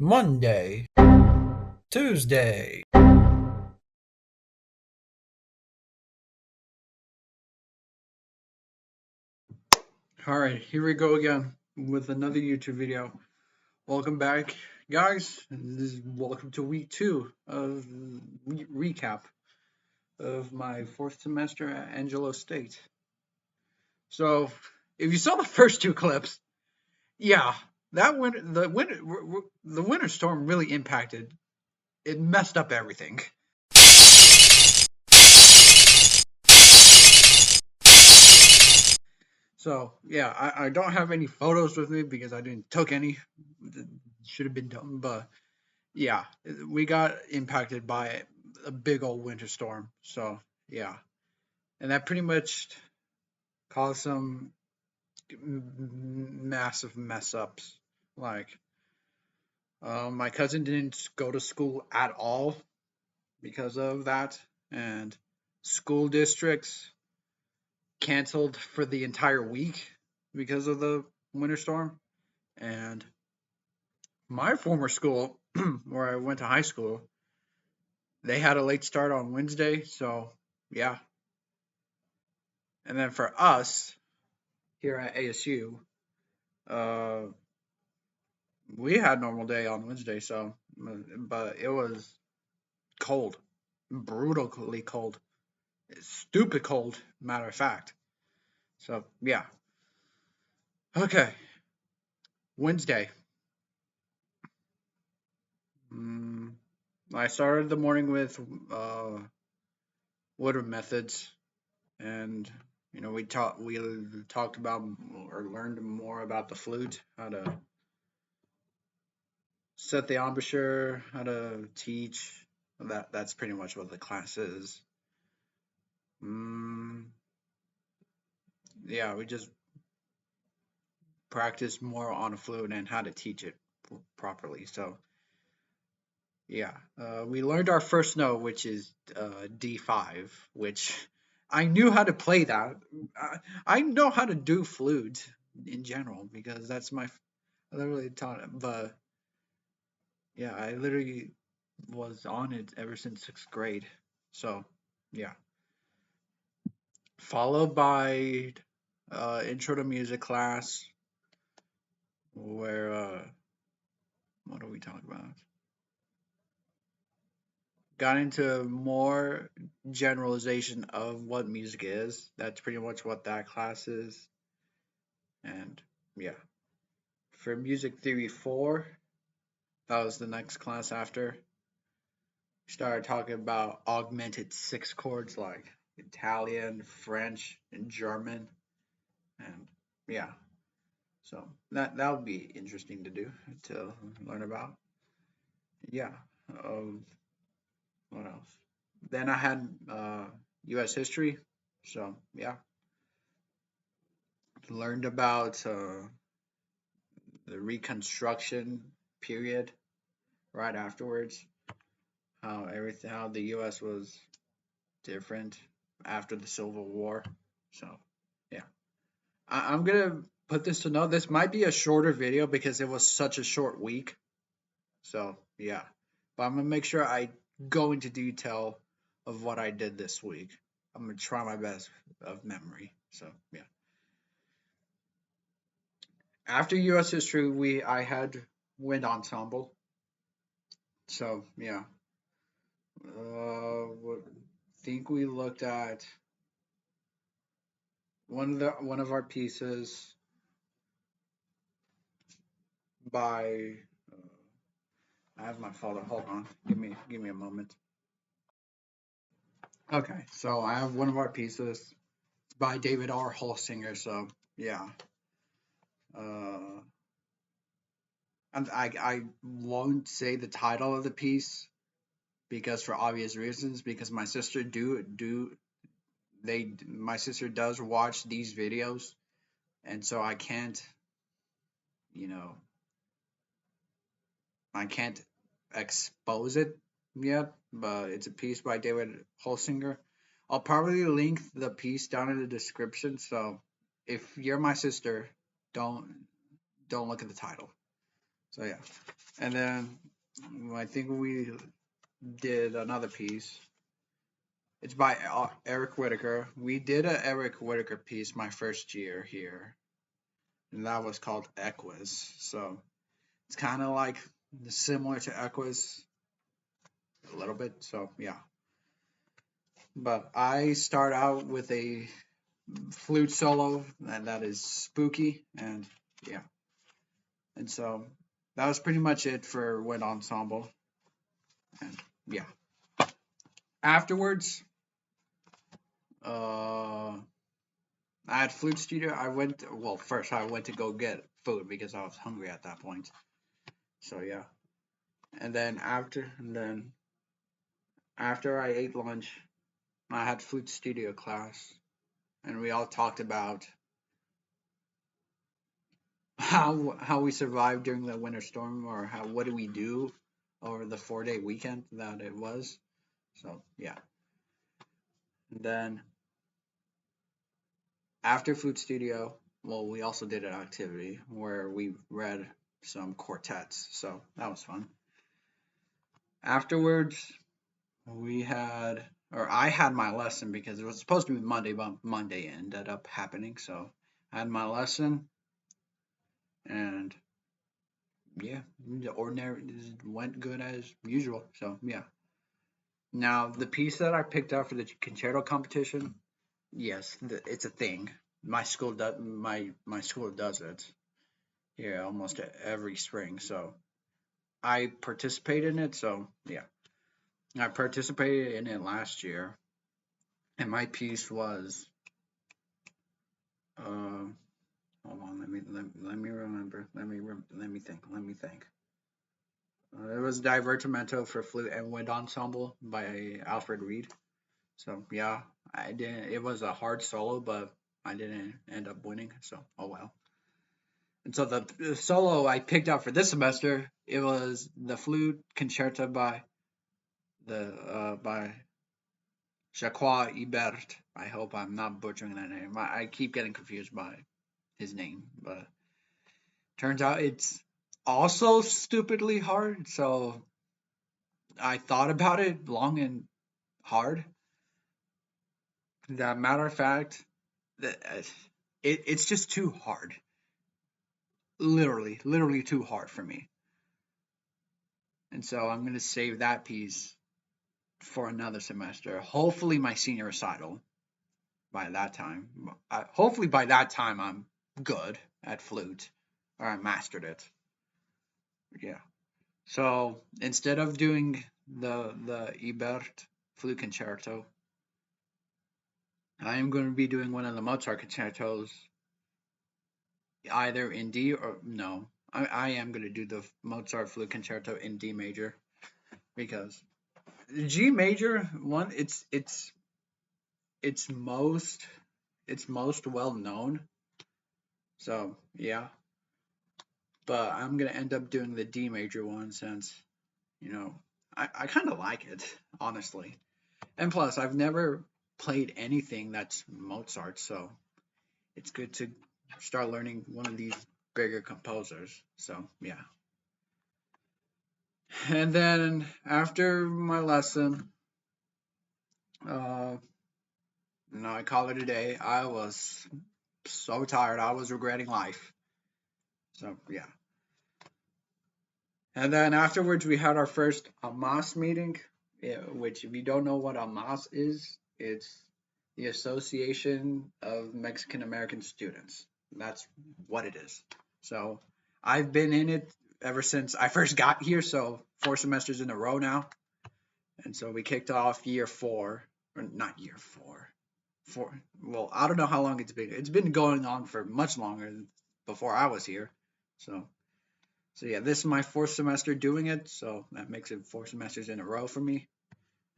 Monday, Tuesday. Alright, here we go again with another YouTube video. Welcome back, guys. Welcome to week 2 of recap of my 4th semester at Angelo State. So, if you saw the first 2 clips, yeah, the winter storm really impacted. It messed up everything. So yeah, I don't have any photos with me because I didn't took any. Should have been done, but yeah, we got impacted by a big old winter storm. So yeah, and that pretty much caused some massive mess ups. Like, my cousin didn't go to school at all because of that, and school districts canceled for the entire week because of the winter storm. And my former school, where I went to high school, they had a late start on Wednesday. So yeah, and then for us here at ASU, uh, we had normal day on Wednesday. So, but it was cold, brutally cold, stupid cold. Matter of fact. So yeah, okay. Wednesday. Mm, I started the morning with Woodward methods, and we talked about or learned more about the flute, how to set the embouchure, how to teach. That's pretty much what the class is. Mm, yeah, we just practice more on a flute and how to teach it properly. So yeah, we learned our first note, which is D5, which I knew how to play that. I know how to do flute in general because that's my I literally taught it. But yeah, I literally was on it ever since 6th grade. So yeah, followed by intro to music class, where what do we talk about? Got into more generalization of what music is. That's pretty much what that class is. And yeah, for music theory 4, that was the next class after. Started talking about augmented 6 chords like Italian, French, and German. And yeah, so that would be interesting to do, to learn about. Yeah. Um, what else? Then I had U.S. history. So yeah, learned about the Reconstruction period right afterwards. How the U.S. was different after the Civil War. So yeah, I'm gonna put this to note. This might be a shorter video because it was such a short week. So yeah, but I'm gonna make sure I go into detail of what I did this week. I'm gonna try my best of memory. So yeah. After U.S. history, I had wind ensemble. So yeah, what think we looked at one of our pieces by. I have my folder. Hold on. Give me a moment. Okay, so I have one of our pieces by David R. Holsinger. So yeah, uh, and I won't say the title of the piece because for obvious reasons. Because my sister does watch these videos, and so you know, I can't expose it yet. But it's a piece by David Holsinger. I'll probably link the piece down in the description. So if you're my sister, don't don't look at the title. So yeah, and then I think we did another piece. It's by Eric Whitaker. We did a Eric Whitaker piece my first year here, and that was called Equus. So it's kind of like similar to Equus a little bit. So yeah, but I start out with a flute solo, and that is spooky, and yeah, and so that was pretty much it for Wind Ensemble, and yeah. Afterwards, I had flute studio. First I went to go get food because I was hungry at that point. So yeah, and then after I ate lunch, I had flute studio class, and we all talked about how we survived during the winter storm, or what did we do over the 4-day weekend that it was. So yeah, and then after flute studio, well, we also did an activity where we read some quartets, so that was fun. Afterwards, I had my lesson because it was supposed to be Monday, but Monday ended up happening. So I had my lesson, and yeah, the ordinary went good as usual. So yeah. Now the piece that I picked up for the concerto competition, yes, it's a thing. My school does it. Yeah, almost every spring. So I participate in it. So yeah, I participated in it last year, and my piece was hold on, let me remember. Let me think. Let me think. It was Divertimento for Flute and Wind Ensemble by Alfred Reed. So yeah, I didn't. It was a hard solo, but I didn't end up winning. So oh well. And so the solo I picked out for this semester, it was the flute concerto by Jacques Ibert. I hope I'm not butchering that name. I keep getting confused by his name, but turns out it's also stupidly hard. So I thought about it long and hard. That matter of fact, it's just too hard. Literally too hard for me. And so I'm gonna save that piece for another semester. Hopefully my senior recital by that time. Hopefully by that time I'm good at flute or I mastered it. Yeah. So instead of doing the Ibert flute concerto, I am going to be doing one of the Mozart concertos, either in D or no. I am going to do the Mozart flute concerto in D major because G major one it's most well known. So yeah, but I'm gonna end up doing the D major one since I kind of like it honestly, and plus I've never played anything that's Mozart, so it's good to start learning one of these bigger composers. So yeah, and then after my lesson, uh, I call it a day. I was so tired. I was regretting life. So yeah. And then afterwards, we had our first AMAS meeting, which, if you don't know what AMAS is, it's the Association of Mexican American Students. That's what it is. So I've been in it ever since I first got here, so 4 semesters in a row now. And so we kicked off year 4, or not year 4. Well, I don't know how long it's been. It's been going on for much longer before I was here. So yeah, this is my 4th semester doing it, so that makes it 4 semesters in a row for me.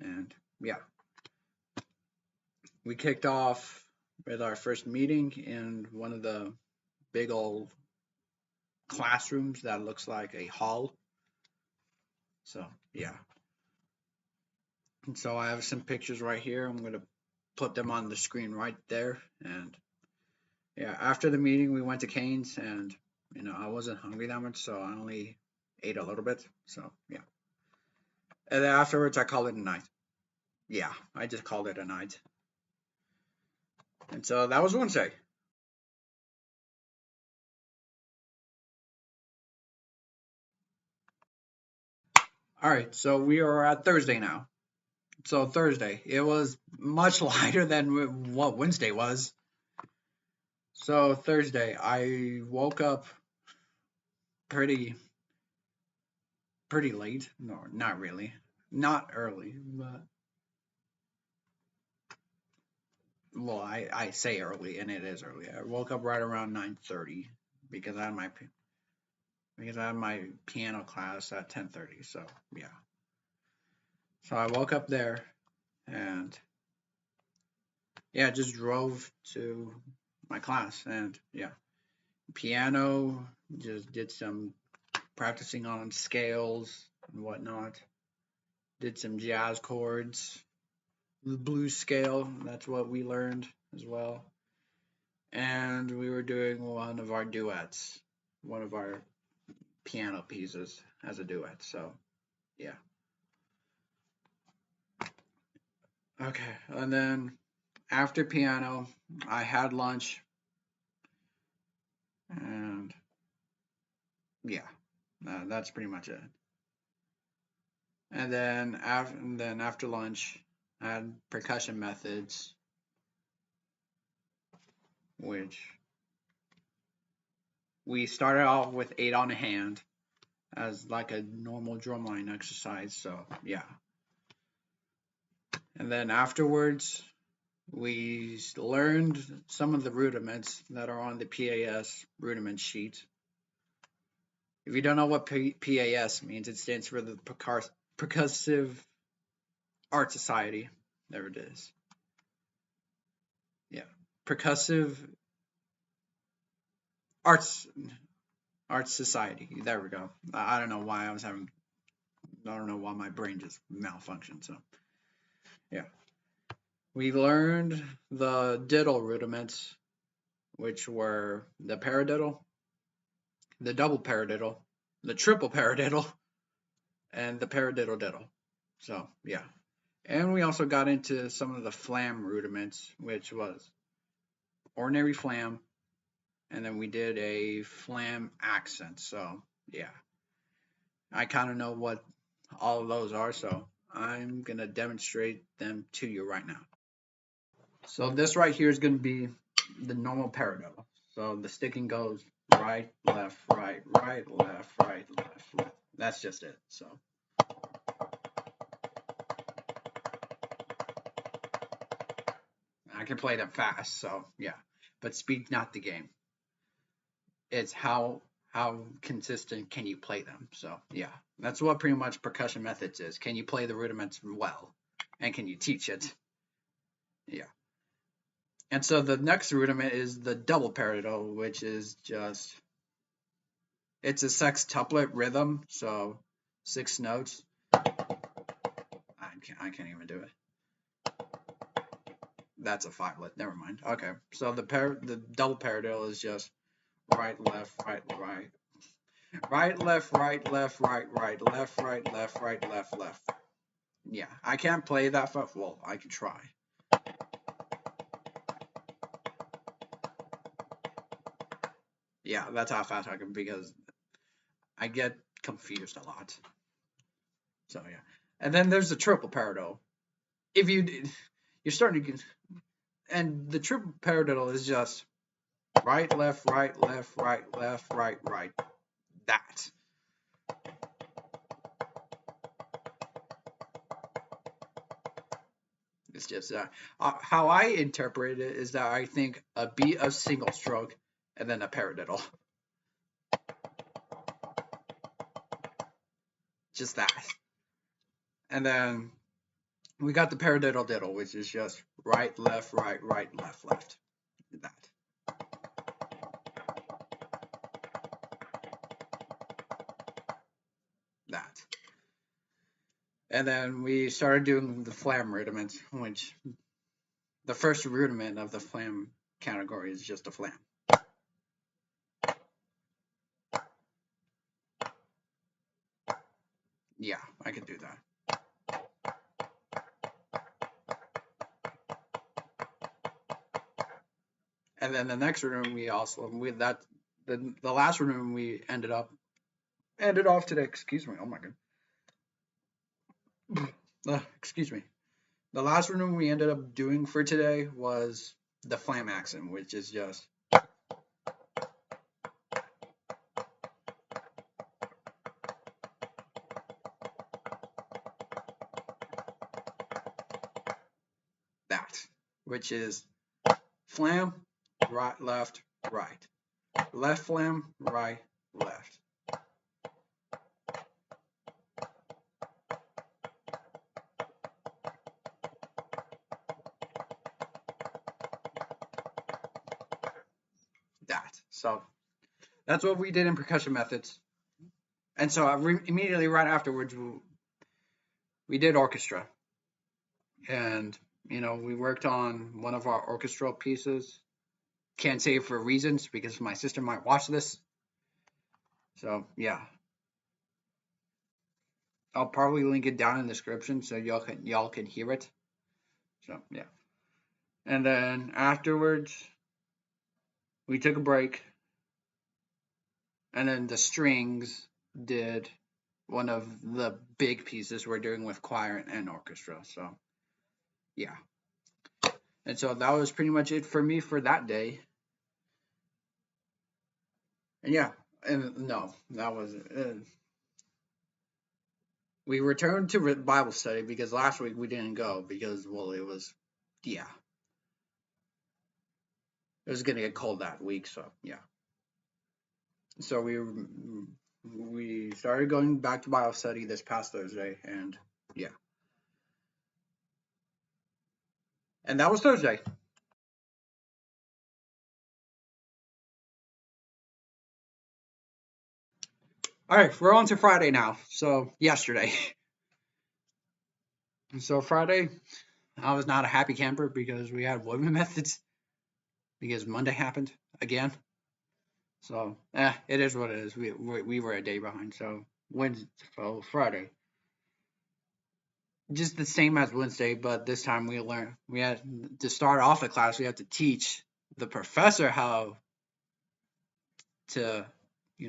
And yeah, we kicked off with our first meeting in one of the big old classrooms that looks like a hall. So yeah, and so I have some pictures right here. I'm gonna put them on the screen right there. And yeah, after the meeting, we went to Cane's, and I wasn't hungry that much, so I only ate a little bit. So yeah. And then afterwards, I called it a night. Yeah, I just called it a night. And so that was Wednesday. All right, so we are at Thursday now. So Thursday, it was much lighter than what Wednesday was. So Thursday, I woke up pretty late. No, not really. Not early, but well, I say early, and it is early. I woke up right around 9:30 because I had my piano class at 10:30. So yeah. So I woke up there and yeah, just drove to my class and yeah, piano, just did some practicing on scales and whatnot. Did some jazz chords, the blues scale, that's what we learned as well. And we were doing one of our duets, one of our piano pieces as a duet. So yeah. Okay. And then after piano, I had lunch and yeah, that's pretty much it. And then after lunch, I had percussion methods, which we started off with 8 on a hand as like a normal drumline exercise. So yeah. And then afterwards, we learned some of the rudiments that are on the PAS rudiment sheet. If you don't know what PAS means, it stands for the Percussive Art Society. There it is. Yeah, Percussive Arts Society. There we go. I don't know why I don't know why my brain just malfunctioned. So yeah, we learned the diddle rudiments, which were the paradiddle, the double paradiddle, the triple paradiddle, and the paradiddle diddle. So yeah, and we also got into some of the flam rudiments, which was ordinary flam, and then we did a flam accent. So yeah, I kind of know what all of those are, so I'm gonna demonstrate them to you right now. So this right here is gonna be the normal paradiddle. So the sticking goes right, left, right, right, left, right, left, left. That's just it. So I can play them fast, so yeah. But speed's not the game. It's how consistent can you play them. So yeah, that's what pretty much percussion methods is. Can you play the rudiments well, and can you teach it? Yeah. And so the next rudiment is the double paradiddle, which is just it's a sextuplet rhythm, so 6 notes. I can't even do it. That's a 5-lit. Never mind. Okay, so the double paradiddle is just right, left, right, right, right, left, right, left, right, right, left, right, left, right, left, left. Yeah, I can't play that fast. Well, I can try. Yeah, that's how fast I can because I get confused a lot. So yeah, and then there's the triple paradiddle. If you're starting to get, and the triple paradiddle is just right, left, right, left, right, left, right, right. That. It's just how I interpret it is that I think a beat of single stroke and then a paradiddle. Just that. And then we got the paradiddle diddle, which is just right, left, right, right, left, left. That. That. And then we started doing the flam rudiments, which the first rudiment of the flam category is just a flam. yeah, I could do that. And then the next room the last room we ended off today. Excuse me. Oh my god. Excuse me. The last room we ended up doing for today was the flam accent, which is just that, which is flam, right, left, right, left flam, right, left. That. So that's what we did in percussion methods. And so immediately right afterwards, we did orchestra. And, we worked on one of our orchestral pieces. Can't say for reasons because my sister might watch this. So, yeah. I'll probably link it down in the description so y'all can hear it. So, yeah. And then afterwards, we took a break. And then the strings did one of the big pieces we're doing with choir and orchestra. So, yeah. And so that was pretty much it for me for that day. And yeah, and no, that wasn't. We returned to Bible study because last week we didn't go because, well, it was going to get cold that week. So, yeah. So we started going back to Bible study this past Thursday, and yeah. And that was Thursday. All right, we're on to Friday now. So, yesterday. So, Friday, I was not a happy camper because we had women methods because Monday happened again. So, it is what it is. We were a day behind. So, Friday. Just the same as Wednesday, but this time we had to start off the class, we had to teach the professor how to,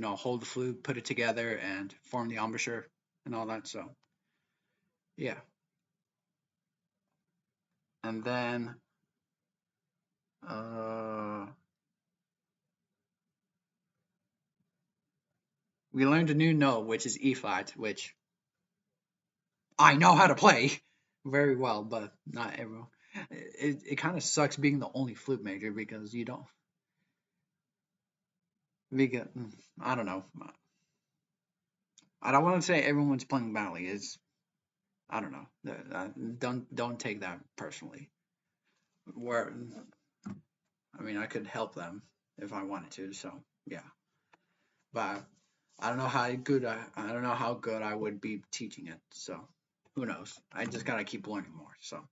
hold the flute, put it together, and form the embouchure and all that. So, yeah. And then, we learned a new note, which is E flat, which I know how to play very well, but not everyone. It kind of sucks being the only flute major because you don't. Because I don't know. I don't want to say everyone's playing badly. I don't know. Don't take that personally. Where I mean, I could help them if I wanted to. So yeah, but I don't know how good I don't know how good I would be teaching it. So who knows? I just gotta keep learning more. So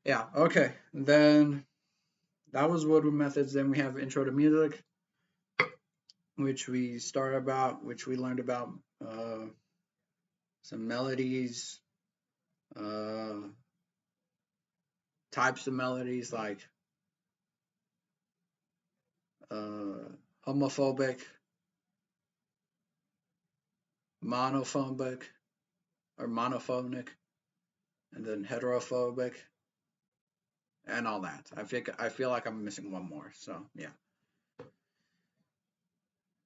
yeah, okay. Then that was Woodward methods. Then we have intro to music, which we learned about some melodies, types of melodies like homophobic, monophobic, or monophonic, and then heterophobic, and all that. I feel like I'm missing one more. So yeah.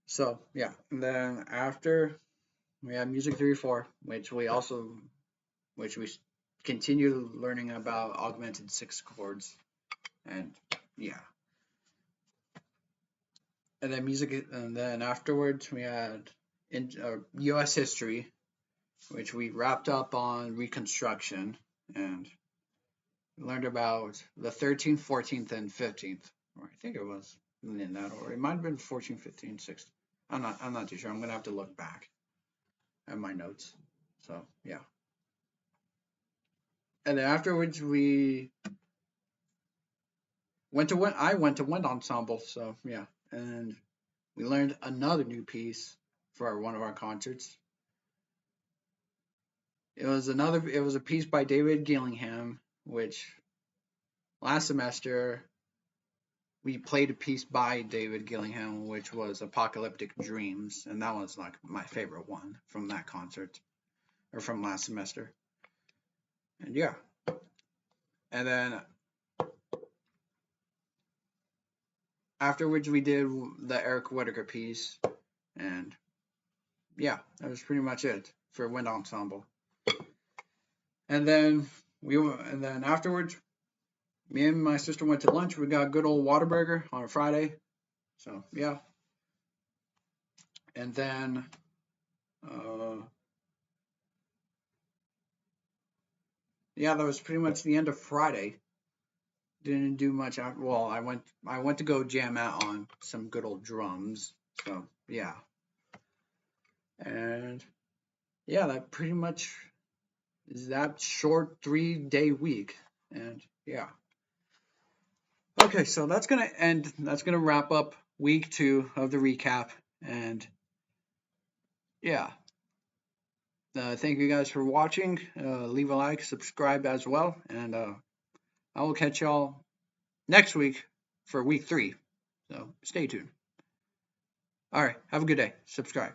So yeah, and then after we have music 3-4, which we continue learning about augmented 6 chords, and yeah. And then afterwards we had U.S. history, which we wrapped up on Reconstruction, and learned about the 13th, 14th, and 15th. Or I think it was in that order. It might have been 14, 15, 16. I'm not too sure. I'm gonna have to look back at my notes. So yeah. And then afterwards we I went to wind ensemble. So yeah, and we learned another new piece for one of our concerts. it was a piece by David Gillingham, which last semester we played a piece by David Gillingham, which was Apocalyptic Dreams, and that was like my favorite one from that concert, or from last semester. And yeah. And then afterwards we did the Eric Whitacre piece, and yeah, that was pretty much it for wind ensemble. And then afterwards, me and my sister went to lunch. We got a good old Whataburger on a Friday. So yeah. And then yeah, that was pretty much the end of Friday. Didn't do much. Well, I went to go jam out on some good old drums. So yeah. And yeah, that pretty much is that short 3-day week. And yeah. Okay, so that's gonna wrap up week 2 of the recap. And yeah, thank you guys for watching. Leave a like, subscribe as well, and I will catch y'all next week for week 3. So stay tuned. All right, have a good day. Subscribe.